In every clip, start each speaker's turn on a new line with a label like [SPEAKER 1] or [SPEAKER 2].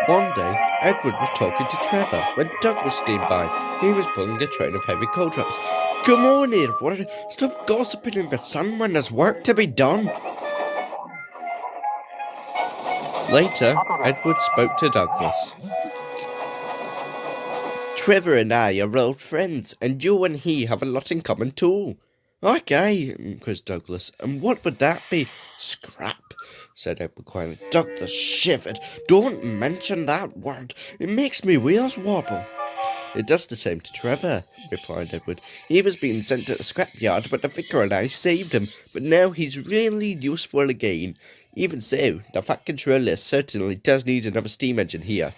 [SPEAKER 1] One day, Edward was talking to Trevor when Douglas steamed by. He was pulling a train of heavy coal trucks. "Come on, Edward, stop gossiping in the sun when there's work to be done." Later, Edward spoke to Douglas. "Trevor and I are old friends, and you and he have a lot in common too." "Okay," quizzed Douglas. "And what would that be?" "Scrap," said Edward quietly. Douglas shivered. "Don't mention that word. It makes me wheels wobble." "It does the same to Trevor," replied Edward. "He was being sent to the scrapyard, but the vicar and I saved him. But now he's really useful again. Even so, the Fat Controller certainly does need another steam engine here."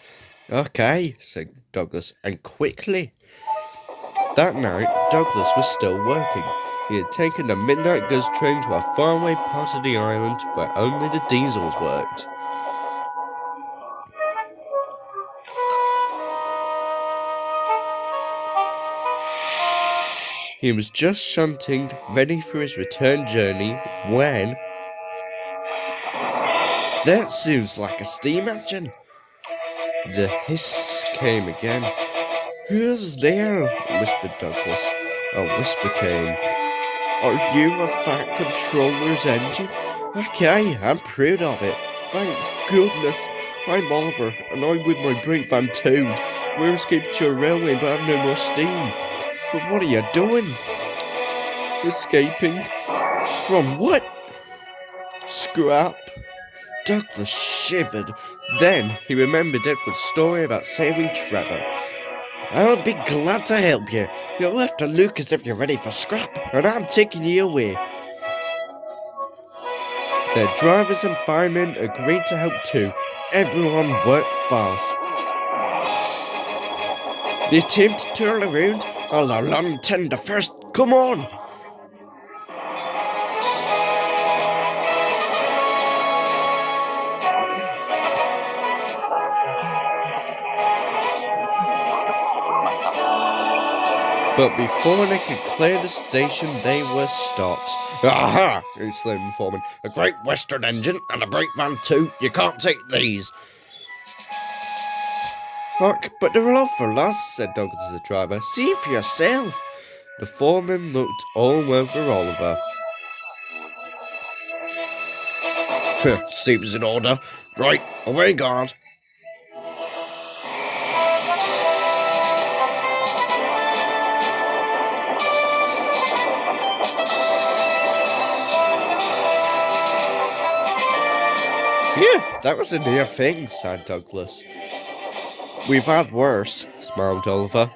[SPEAKER 1] "Okay," said Douglas, "and quickly." That night, Douglas was still working. He had taken the midnight goods train to a faraway part of the island where only the diesels worked. He was just shunting, ready for his return journey, when... "That sounds like a steam engine." The hiss came again. "Who's there?" whispered Douglas. A whisper came. "Are you a Fat Controller's engine?" "Okay, I'm proud of it. Thank goodness. I'm Oliver, and I'm with my brake van Toad. We're escaped to a railway but have no more steam." "But what are you doing?" "Escaping." "From what?" "Scrap." Douglas shivered. Then he remembered Edward's story about saving Trevor. "I'll be glad to help you. You'll have to look as if you're ready for scrap, and I'm taking you away." Their drivers and firemen agreed to help too. Everyone worked fast. "The attempt to turn around? I'll untend the first. Come on!" But before they could clear the station, they were stopped. "Aha!" exclaimed the foreman. "A Great Western engine and a brake van too. You can't take these." "Hark, but they're awful lost," said Douglas to the driver. "See for yourself." The foreman looked all over Oliver. "Seems in order. Right, away guard." "Phew, that was a near thing," sighed Douglas. "We've had worse," smiled Oliver.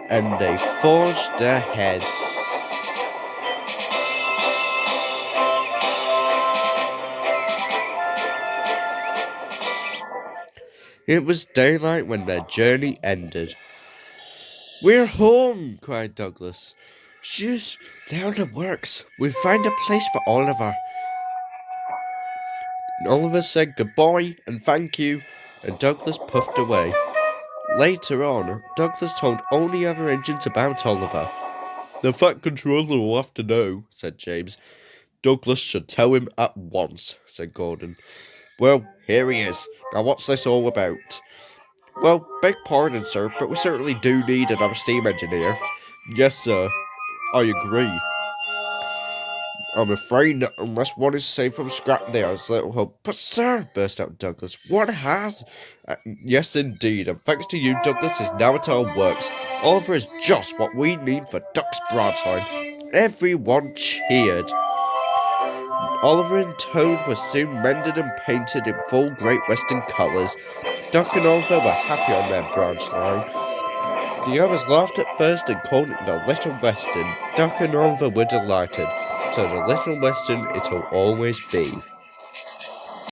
[SPEAKER 1] And they forged ahead. It was daylight when their journey ended. "We're home!" cried Douglas. "Shush, now it works. We've found a place for Oliver." Oliver said goodbye and thank you, and Douglas puffed away. Later on, Douglas told all the other engines about Oliver. "The Fat Controller will have to know," said James. "Douglas should tell him at once," said Gordon. "Well, here he is. Now what's this all about?" "Well, beg pardon, sir, but we certainly do need another steam engineer." "Yes, sir, I agree. I'm afraid that unless one is saved from scrap, there is little hope." "But, sir," burst out Douglas, "one has—" "Yes, indeed, and thanks to you, Douglas is now at our works. Oliver is just what we need for Duck's branch line." Everyone cheered. Oliver and Toad were soon mended and painted in full Great Western colours. Duck and Oliver were happy on their branch line. The others laughed at first and called it the Little Western. Duck and Oliver were delighted. So the Little Western it'll always be.